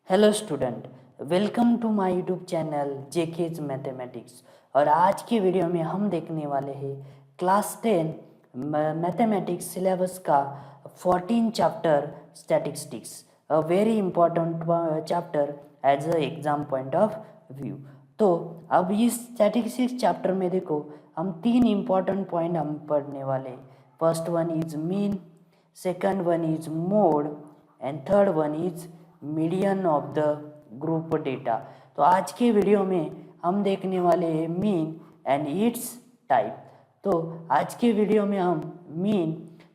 Hello student, welcome to my YouTube channel JK's mathematics. और आज की वीडियो में हम देखने वाले हैं क्लास 10 मैथमेटिक्स सिलेबस का 14 chapter statistics, a very important chapter as a exam point of view. तो अब इस स्टैटिस्टिक्स चैप्टर में देखो, हम तीन इंपॉर्टेंट पॉइंट हम पढ़ने वाले हैं। First one is mean, second one is mode and third one is median of the group data. तो आज के वीडियो में हम देखने वाले हैं मीन एंड इट्स टाइप। तो आज के वीडियो में हम मीन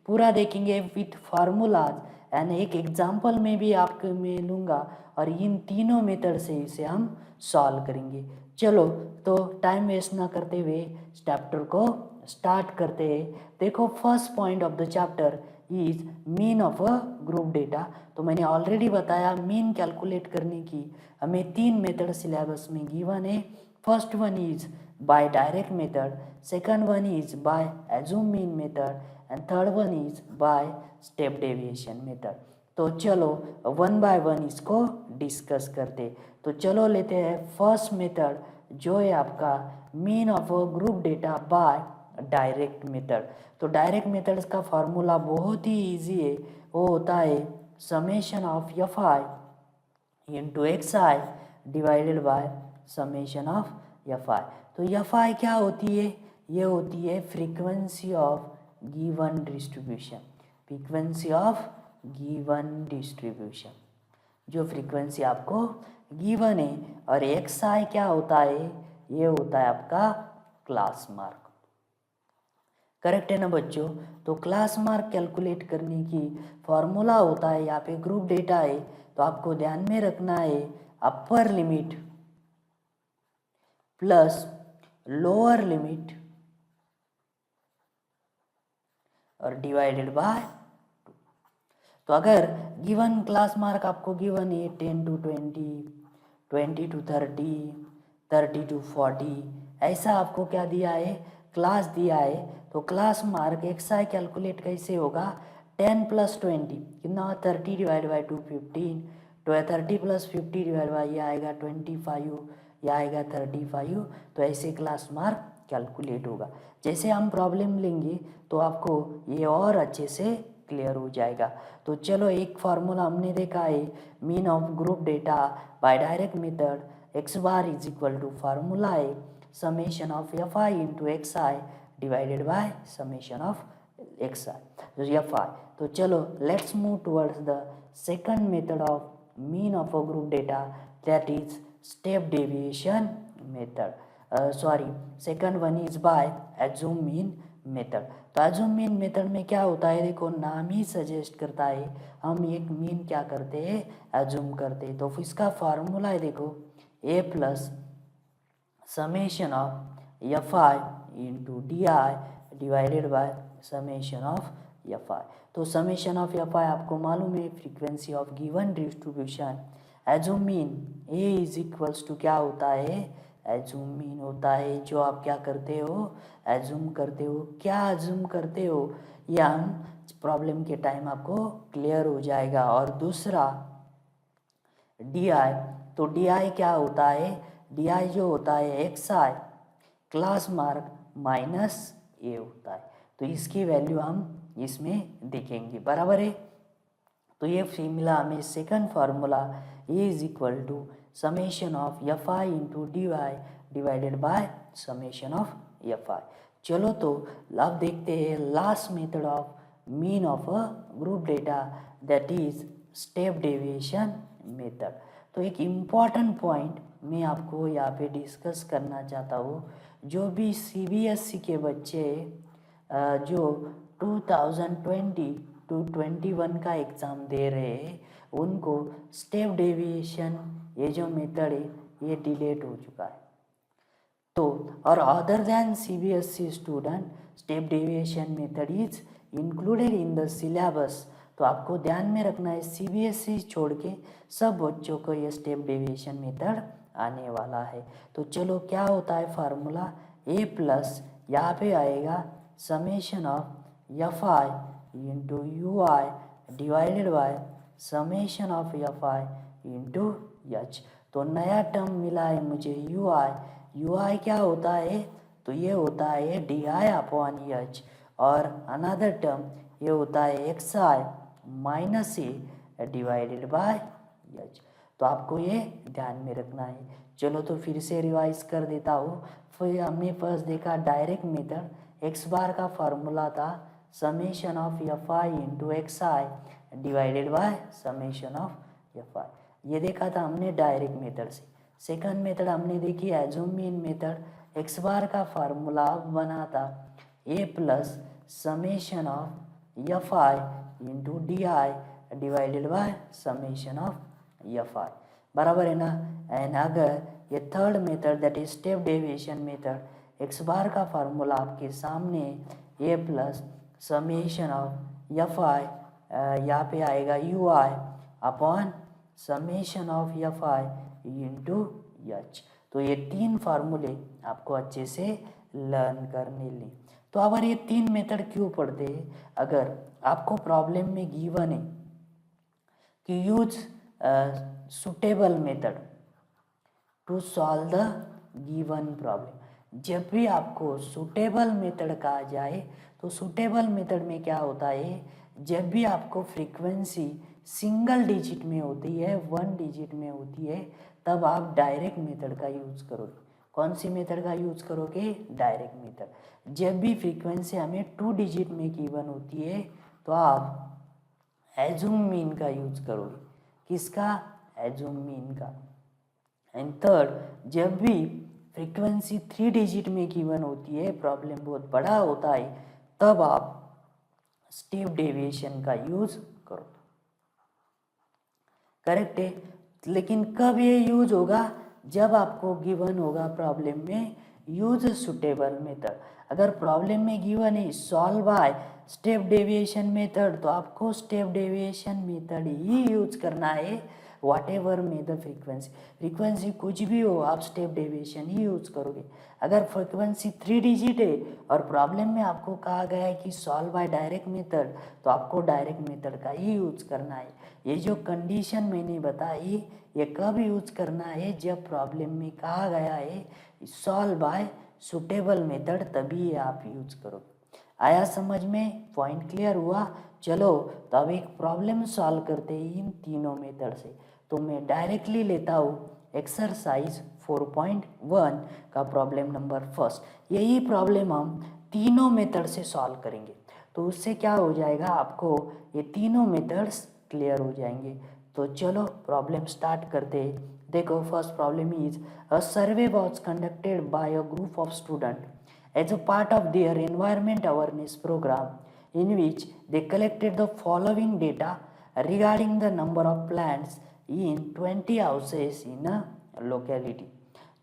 पूरा देखेंगे विथ फार्मूलाज एंड एक एग्जांपल में भी आपको मैं लूँगा और इन तीनों मेथड से इसे हम सॉल्व करेंगे। चलो तो टाइम वेस्ट ना करते हुए चैप्टर को स्टार्ट करते हैं। देखो, first point of the chapter is mean of a group data. तो मैंने ऑलरेडी बताया मीन कैलकुलेट करने की हमें तीन मेथड सिलेबस में गिवन है। First one is bye direct method, second one is by assume mean method and third one is by step deviation method. तो चलो वन बाय वन इसको डिस्कस करते। तो चलो लेते हैं फर्स्ट मेथड जो है आपका mean of a group data by direct method. तो डायरेक्ट मेथड्स का फॉर्मूला बहुत ही इजी है, वो होता है summation of F I into x i divided by summation of F i. तो एफ आई क्या होती है? ये होती है frequency of given distribution, frequency of given distribution, जो फ्रीक्वेंसी आपको गिवन है। और एक्स आई क्या होता है? ये होता है आपका क्लास मार्क। करेक्ट है ना बच्चों? तो क्लास मार्क कैलकुलेट करने की फॉर्मूला होता है, यहाँ पे ग्रुप डेटा है तो आपको ध्यान में रखना है upper limit plus lower limit और डिवाइडेड बाय। तो अगर गिवन क्लास मार्क आपको गिवन है 10 to 20, 20 to 30, 30 to 40, ऐसा आपको क्या दिया है? क्लास दिया है। तो class mark x I calculate कैसे होगा? 10 + 20 कितना? 30 डिवाइड बाई 2 15, तो 30 + 50 डिवाइड बाई ये आएगा 25, यह आएगा 35। तो ऐसे क्लास मार्क कैलकुलेट होगा। जैसे हम प्रॉब्लम लेंगे तो आपको ये और अच्छे से क्लियर हो जाएगा। तो चलो एक फार्मूला हमने देखा है mean of group data by direct method, x bar is equal to formula है summation of F I into x i divided by summation of x i f i. तो चलो let's move towards the second method of mean of a group data, that is step deviation method. Sorry, second one is by assume mean method. तो assume mean method में क्या होता है? देखो, नाम ही suggest करता है हम एक मीन क्या करते हैं? एज्यूम करते हैं। तो इसका फार्मूला है, देखो, A plus summation of F I into d i divided by summation of F i. तो समेशन ऑफ एफ आई आपको मालूम है frequency of given distribution. Assume mean A is equals to क्या होता है? एज्यूम मीन होता है जो आप क्या करते हो? एज्यूम करते हो। क्या एज्यूम करते हो या हम प्रॉब्लम के टाइम आपको क्लियर हो जाएगा। और दूसरा डी आई, तो डी आई क्या होता है? डी आई जो होता है एक्स आई क्लास मार्क माइनस ए होता है। तो इसकी वैल्यू हम इसमें देखेंगे, बराबर है। तो ये फॉर्मूला हमें second formula A is equal to summation of F I into D Y divided by summation of F I. चलो तो अब देखते हैं last method of mean of a group data, that is step deviation method. तो एक important point मैं आपको यहाँ पे डिस्कस करना चाहता हूँ। जो भी सीबीएसई के बच्चे जो 2020 to 21 का एग्ज़ाम दे रहे हैं, उनको स्टेप डेविएशन ये जो मेथड है ये डिलीट हो चुका है। तो और other than CBSE student, step deviation method is included in the syllabus. तो आपको ध्यान में रखना है सीबीएसई छोड़ के सब बच्चों को ये स्टेप डेविएशन मेथड आने वाला है। तो चलो क्या होता है फार्मूला? ए प्लस यहाँ पे आएगा summation of F I into U I divided by summation of F I into h. तो नया टर्म मिला है मुझे यू आई। यू आई क्या होता है, तो ये होता है डी आई अपॉन एच, और अनदर टर्म ये होता है x I minus A divided by H. तो आपको ये ध्यान में रखना है। चलो तो फिर से रिवाइज कर देता हूँ। फिर हमने फर्स्ट देखा डायरेक्ट मेथड, एक्स बार का फार्मूला था summation of F I into x i divided by summation of F i. ये देखा था हमने डायरेक्ट मेथड से। सेकंड मेथड हमने देखी assume mean method, x bar का फार्मूला बना था A plus summation of F I into d i divided by summation of F i, बराबर है ना। एंड अगर ये third method that is step deviation method, x bar का formula आपके सामने A plus summation of F i, यहाँ पे आएगा u i upon summation of F I into h. तो ये तीन फार्मूले आपको अच्छे से लर्न करने लें। तो अगर ये तीन मेथड क्यों पढ़ते हैं, अगर आपको प्रॉब्लम में गिवन है कि use suitable method to solve the given problem, जब भी आपको सुटेबल मेथड कहा जाए तो सुटेबल मेथड में क्या होता है, जब भी आपको फ्रीक्वेंसी सिंगल डिजिट में होती है, वन डिजिट में होती है, तब आप डायरेक्ट मेथड का यूज करोगे। कौन सी मेथड का यूज करोगे, डायरेक्ट मेथड। जब भी फ्रीक्वेंसी हमें टू डिजिट में गिवन होती है तो आप एज्यूम मीन का यूज करोगे। किसका, एज्यूम मीन का। एंड थर्ड, जब भी फ्रीक्वेंसी थ्री डिजिट में गिवन होती है, प्रॉब्लम बहुत बड़ा होता है, तब आप स्टेप डेविएशन का यूज करो। करेक्ट है। लेकिन कब ये यूज होगा, जब आपको गिवन होगा प्रॉब्लम में यूज सुटेबल मेथड। अगर प्रॉब्लम में गिवन है solve by step deviation method, तो आपको स्टेप डेविएशन मेथड ही यूज करना है। वाट एवर में द फ्रीक्वेंसी कुछ भी हो, आप स्टेप डेविएशन ही यूज करोगे। अगर फ्रीक्वेंसी थ्री डिजिट है और प्रॉब्लम में आपको कहा गया है कि सॉल्व बाय डायरेक्ट मेथड, तो आपको डायरेक्ट मेथड का ही यूज करना है। ये जो कंडीशन मैंने बताई, ये कब यूज करना है, जब प्रॉब्लम में कहा गया है सॉल्व बाय सुटेबल मेथड, तभी आप यूज करोगे। आया समझ में, पॉइंट क्लियर हुआ। चलो तो अब एक प्रॉब्लम सॉल्व करते हैं इन तीनों मेथड से। तो मैं डायरेक्टली लेता हूँ एक्सरसाइज 4.1 का प्रॉब्लम नंबर फर्स्ट। यही प्रॉब्लम हम तीनों मेथड से सॉल्व करेंगे, तो उससे क्या हो जाएगा, आपको ये तीनों मेथड्स क्लियर हो जाएंगे। तो चलो प्रॉब्लम स्टार्ट करते हैं। देखो first problem is a survey was conducted by a group of student as a part of their environment awareness program, in which they collected the following data regarding the number of plants in 20 houses in a locality.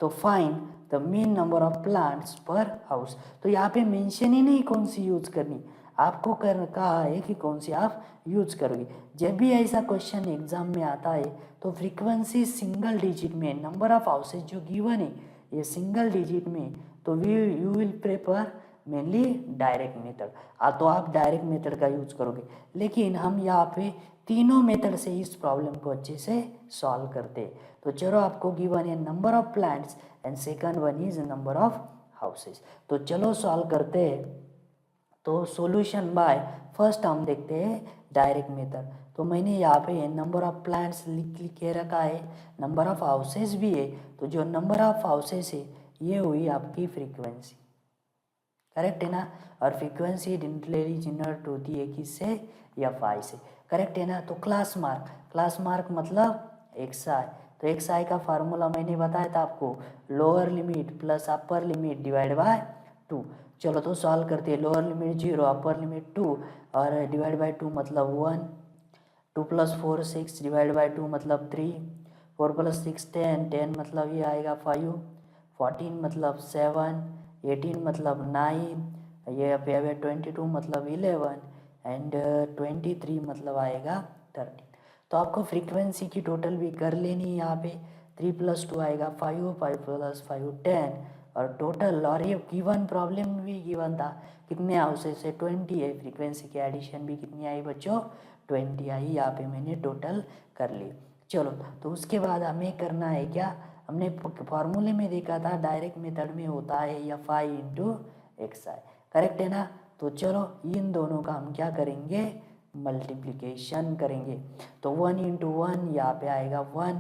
तो find the mean number of plants per house। तो यहाँ पे mention ही नहीं कौन सी use करनी, आपको कहा है कि कौन सी आप यूज करोगे। जब भी ऐसा क्वेश्चन एग्जाम में आता है तो फ्रीक्वेंसी सिंगल डिजिट में, नंबर ऑफ हाउसेज जो गिवन है ये सिंगल डिजिट में, तो you will prefer mainly direct method. तो आप डायरेक्ट मेथड का यूज करोगे। लेकिन हम यहाँ पे तीनों मेथड से इस प्रॉब्लम को अच्छे से सॉल्व करते हैं। तो चलो आपको गिवन है number of plants and second one is number of houses. तो चलो सॉल्व करते हैं। तो सॉल्यूशन बाय फर्स्ट हम देखते हैं डायरेक्ट मेथड। तो मैंने यहाँ पे नंबर ऑफ प्लांट्स लिख के रखा है, नंबर ऑफ हाउसेस भी है। तो जो नंबर ऑफ हाउसेस है ये हुई आपकी फ्रीक्वेंसी, करेक्ट है ना। और फ्रीक्वेंसी जनरली जनरेट होती है किससे, एफ आई से, करेक्ट है ना। तो क्लास मार्क मतलब एक्स आई। तो एक्स आई का फार्मूला मैंने बताया था आपको, lower limit plus upper limit divide by 2। चलो तो सॉल्व करते हैं। लोअर लिमिट 0, अपर लिमिट 2 और डिवाइड बाय 2 मतलब 1। 2 + 4 6 डिवाइड बाय 2 मतलब 3। 4 + 6 10, 10 मतलब ये आएगा 5। 14 मतलब 7, 18 मतलब 9, ये पे 22 मतलब 11 एंड 23 मतलब आएगा 13। तो आपको फ्रीक्वेंसी की टोटल भी कर लेनी है। यहाँ पे 3 + 2 आएगा 5, 5 + 5 10 और टोटल। और ये गिवन प्रॉब्लम में भी गिवन था कितने हाउसेस है, 20 है। फ्रीक्वेंसी की एडिशन भी कितनी आई बच्चों, 20 आई। यहाँ पे मैंने टोटल कर ली। चलो, तो उसके बाद हमें करना है क्या, हमने फॉर्मूले में देखा था डायरेक्ट मेथड में होता है F I into x I, correct है ना। तो चलो इन दोनों का हम क्या करेंगे, मल्टीप्लिकेशन करेंगे। तो 1 इंटू 1 यहाँ पे आएगा 1,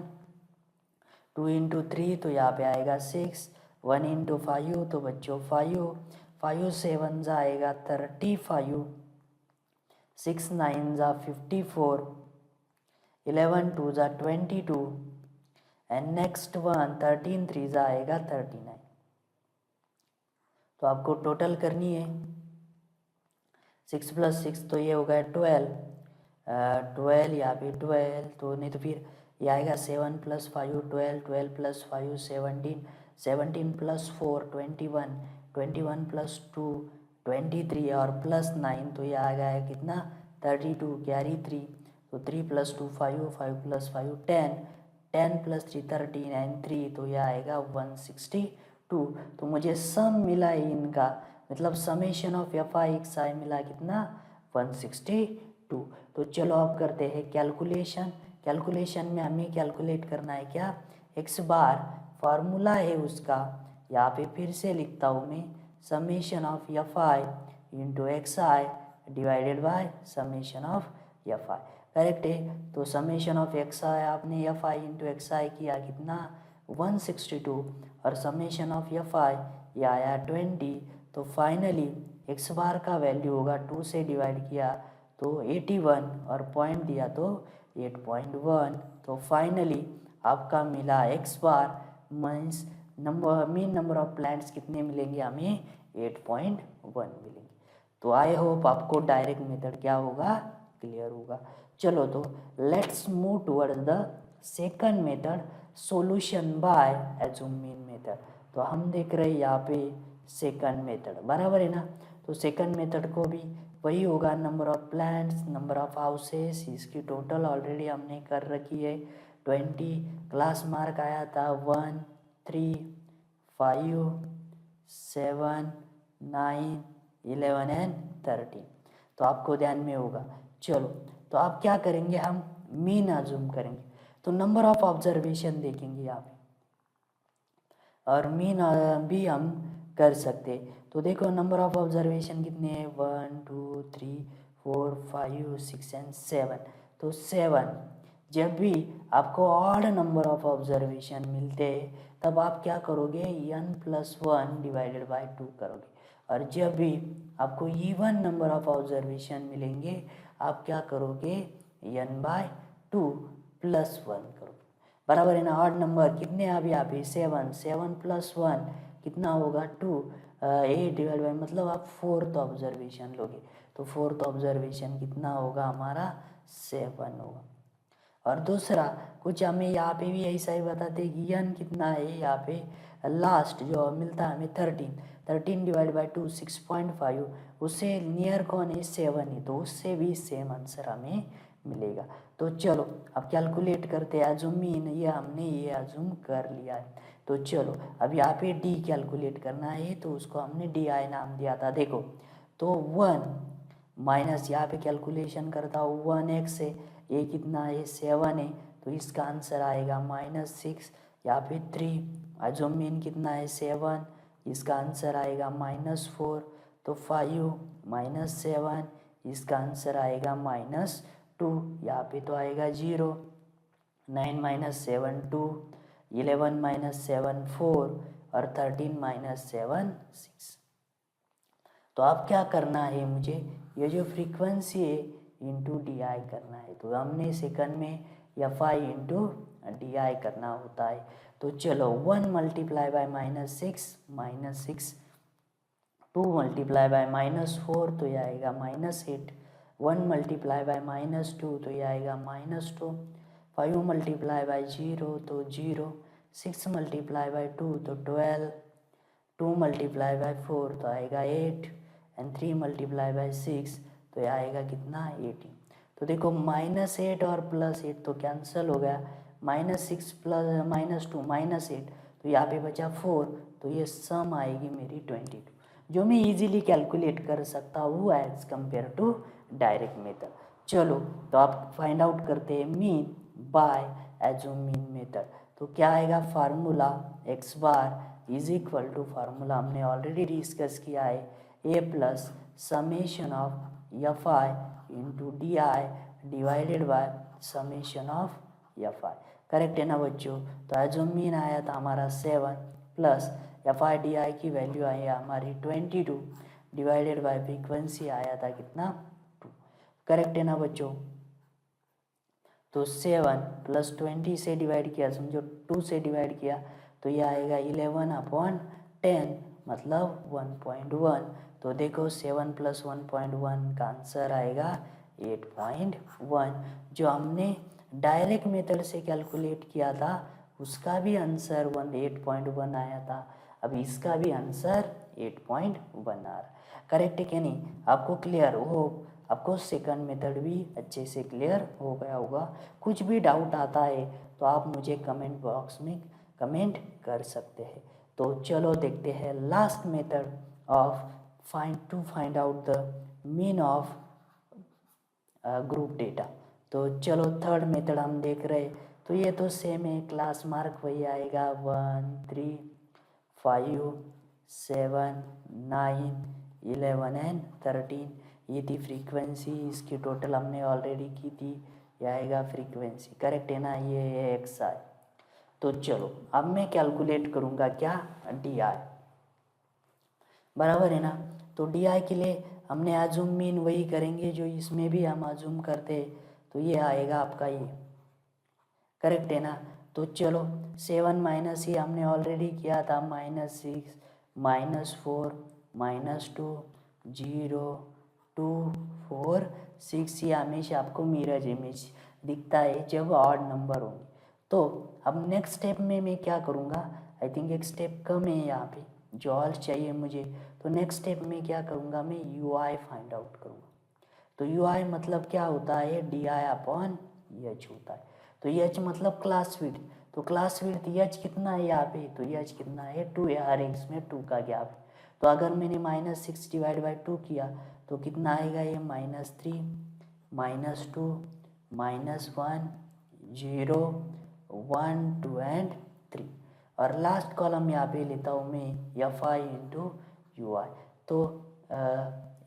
2 इंटू 3 तो यहाँ पे आएगा 6, 1 इंटू 5 तो बच्चों 5, 5 7 जा आएगा 35, 6 9 जा 54, 11 2 जा 22 एंड नेक्स्ट वन 13 3 जा आएगा 39। तो आपको टोटल करनी है, 6 प्लस 6 तो ये हो गया 12, 12 यहाँ पे 12 तो नहीं तो फिर ये आएगा 7 प्लस 5 12, 12 प्लस 5 17, 17 प्लस 4 21, 21 प्लस 2 23 और प्लस 9 तो ये आ गया कितना 32, कैरी 3 तो 3 प्लस 2 5, 5 प्लस 5 10, 10 प्लस 3 13 एंड 3 तो यह आएगा 162। तो मुझे सम मिला है इनका, मतलब summation of F i x i मिला कितना 162। तो चलो अब करते हैं कैलकुलेशन। कैलकुलेशन में हमें कैलकुलेट करना है क्या, एक्स बार फार्मूला है उसका, यहाँ पे फिर से लिखता हूँ मैं, summation of F I into x i divided by summation of F i, correct है। तो समेशन ऑफ एक्स आई आपने एफ आई इंटू एक्स आई किया कितना 162 और समेशन ऑफ एफ आई ये आया 20। तो फाइनली एक्स बार का वैल्यू होगा 2 से डिवाइड किया तो 81 और पॉइंट दिया तो 8.1। तो फाइनली आपका मिला x bar means number mean number of plants कितने मिलेंगे हमें 8.1 मिलेंगे। तो आई होप आपको डायरेक्ट मेथड क्या होगा क्लियर होगा। चलो तो let's move towards the second method solution bye assume mean method. तो हम देख रहे हैं यहाँ पे सेकंड मेथड, बराबर है ना। तो सेकंड मेथड को भी वही होगा, number of plants number of houses, इसकी टोटल ऑलरेडी हमने कर रखी है 20, क्लास मार्क आया था 1 3 5 7 9 11 एंड 13। तो आपको ध्यान में होगा। चलो तो आप क्या करेंगे, हम मीन अज्यूम करेंगे। तो नंबर ऑफ ऑब्जर्वेशन देखेंगे यहाँ पे और मीन भी हम कर सकते। तो देखो नंबर ऑफ ऑब्जर्वेशन कितने हैं 1 2 3 4 5 6 एंड 7। तो 7 जब भी आपको ऑड नंबर ऑफ ऑब्जर्वेशन मिलते तब आप क्या करोगे n+1 डिवाइडेड बाय 2 करोगे, और जब भी आपको इवन नंबर ऑफ ऑब्जर्वेशन मिलेंगे आप क्या करोगे n/2 +1 करोगे, बराबर है ना। ऑड नंबर कितने अब यहाँ पे 7, 7 + 1 कितना होगा 2, 8 डिवाइड बाई मतलब आप 4th ऑब्जर्वेशन लोगे तो 4th ऑब्जर्वेशन कितना होगा हमारा 7 होगा। और दूसरा कुछ हमें यहाँ पे भी ऐसा ही बताते कि n कितना है यहाँ पे लास्ट जो मिलता है हमें 13 डिवाइड बाई 2 6.5, उससे नियर कौन है 7 है, तो उससे भी सेम आंसर हमें मिलेगा। तो चलो अब कैलकुलेट करते हैं। अजूम मीन ये हमने ये अजूम कर लिया है। तो चलो अब यहाँ पे डी कैलकुलेट करना है, तो उसको हमने डी आई नाम दिया था। देखो तो 1 माइनस यहाँ पे कैलकुलेशन करता हूँ 1x है, ये कितना है 7 है, तो इसका आंसर आएगा -6। यहाँ पे 3 अजूम मीन कितना है 7, इसका आंसर आएगा -4। तो 5 - 7 इसका आंसर आएगा -2, यहाँ पे तो आएगा 0। 9 - 7 2, 11 - 7 4 और 13 - 7 6। तो अब क्या करना है मुझे, ये जो फ्रीक्वेंसी है इंटू डी आई करना है। तो हमने सेकंड में एफ आई इंटू डी आई करना होता है। तो चलो 1 × -6 2 × -4 तो ये आएगा -8, 1 × -2 तो ये आएगा -2, 5 × 0 तो 0, 6 × 2 तो 12, 2 × 4 तो आएगा 8 एंड 3 × 6 तो ये आएगा कितना 18। तो देखो -8 और +8 तो कैंसिल हो गया, -6 + -2 -8 तो यहाँ पे बचा 4, तो ये सम आएगी मेरी 22, जो मैं इजीली कैलकुलेट कर सकता हूँ as compare to direct method. चलो तो आप फाइंड आउट करते हैं mean by assume mean method. तो क्या आएगा formula x bar is equal to, formula हमने ऑलरेडी डिस्कस किया है, A plus summation of F I into d i divided by summation of F i. Correct है ना बच्चों। तो एज्यूम मीन आया था हमारा 7 plus F I D I की वैल्यू आई है हमारी 22 डिवाइडेड बाय फ्रीक्वेंसी आया था कितना 2। करेक्ट है ना बच्चों। तो 7 प्लस 20 से डिवाइड किया, समझो 2 से डिवाइड किया तो ये आएगा 11/10 मतलब 1.1। तो देखो 7 प्लस 1.1 का आंसर आएगा 8.1। जो हमने डायरेक्ट मेथड से कैलकुलेट किया था उसका भी आंसर 8.1 आया था, अब इसका भी आंसर 8.1 आ रहा। करेक्ट है कि नहीं, आपको क्लियर हो, आपको सेकंड मेथड भी अच्छे से क्लियर हो गया होगा। कुछ भी डाउट आता है तो आप मुझे कमेंट बॉक्स में कमेंट कर सकते हैं। तो चलो देखते हैं last method of find out the mean of group data. तो चलो थर्ड मेथड हम देख रहे, तो ये तो सेम है, क्लास मार्क वही आएगा 1 3 5 7 9 11 एंड 13। ये थी फ्रीक्वेंसी, इसकी टोटल हमने ऑलरेडी की थी, ये आएगा फ्रीक्वेंसी। करेक्ट है ना, ये है एक्स आई। तो चलो अब मैं कैलकुलेट करूँगा क्या, डी आई, बराबर है ना। तो डी आई के लिए हमने एज्यूम मीन वही करेंगे जो इसमें भी हम एज्यूम करते, तो ये आएगा आपका ये। करेक्ट है ना। तो चलो 7 माइनस ये हमने ऑलरेडी किया था, -6 -4 -2 0 2 4 6। ये हमेशा आपको मिरर इमेज दिखता है जब ऑड नंबर होंगे। तो अब नेक्स्ट स्टेप में मैं क्या करूँगा, आई थिंक एक स्टेप कम है यहाँ पे जो और चाहिए मुझे। तो नेक्स्ट स्टेप में क्या करूँगा, मैं यू आई फाइंड आउट करूँगा। तो यू आई मतलब क्या होता है, डी आई अपॉन एच होता है। तो एच मतलब क्लास विड्थ, तो क्लास विड्थ एच कितना है यहाँ पे, तो एच कितना है 2 है, हर इसमें 2 का गैप है। तो अगर मैंने -6 डिवाइड बाई 2 किया तो कितना आएगा, ये -3 -2 -1 0 1 2 एंड 3। और लास्ट कॉलम यहाँ पे लेता हूँ मैं एफ आई इंटू यू आई। तो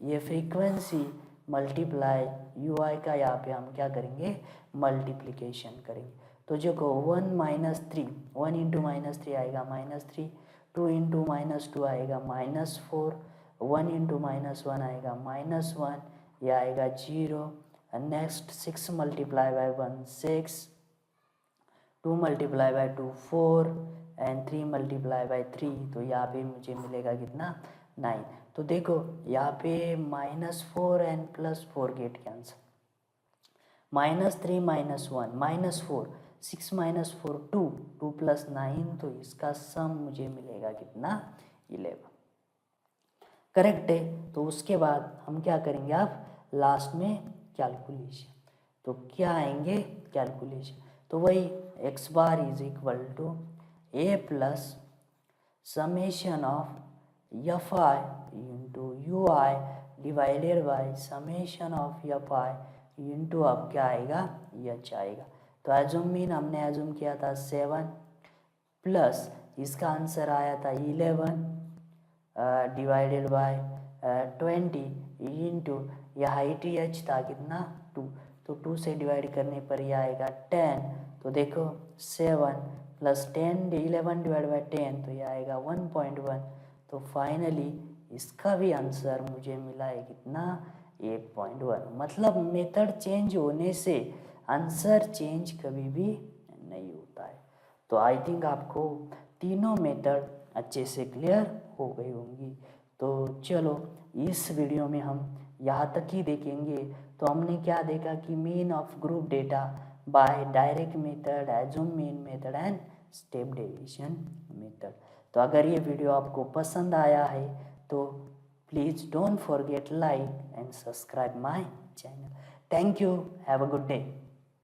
ये फ्रीक्वेंसी मल्टीप्लाई यू आई का यहाँ पे हम क्या करेंगे, मल्टीप्लिकेशन करेंगे। तो जो को 1 -3 1 इंटू -3 आएगा -3, 2 इंटू -2 आएगा -4, 1 इंटू -1 आएगा -1, ये आएगा 0। Next 6 multiply by 1 6, 2 multiply by 2 4 and 3 multiply by 3, तो यहाँ पे मुझे मिलेगा कितना 9। तो देखो यहाँ पे -4 एंड +4 गेट कैंसल, -3 -1 -4 6 -4 2 2 + 9, तो इसका सम मुझे मिलेगा कितना 11। करेक्ट है। तो उसके बाद हम क्या करेंगे, आप लास्ट में कैलकुलेशन। तो क्या आएंगे कैलकुलेशन, तो वही X bar is equal to A plus summation of F I into U I divided by summation of F I into अब क्या आएगा, एच आएगा। तो एज्यूम मीन हमने एज्यूम किया था 7 प्लस इसका आंसर आया था 11 डिवाइडेड बाय 20 इंटू यह हाइट एच था कितना 2, तो 2 से डिवाइड करने पर यह आएगा 10। तो देखो 7 प्लस 10 11 डिवाइड बाई 10, तो यह आएगा 1.1। तो फाइनली इसका भी आंसर मुझे मिला है कितना 8.1। मतलब मेथड चेंज होने से आंसर चेंज कभी भी नहीं होता है। तो आई थिंक आपको तीनों मेथड अच्छे से क्लियर हो गई होंगी। तो चलो इस वीडियो में हम यहाँ तक ही देखेंगे। तो हमने क्या देखा कि mean of group data by direct method, assume mean method and step deviation method. तो अगर ये वीडियो आपको पसंद आया है तो please don't forget like and subscribe my channel. Thank you, have a good day.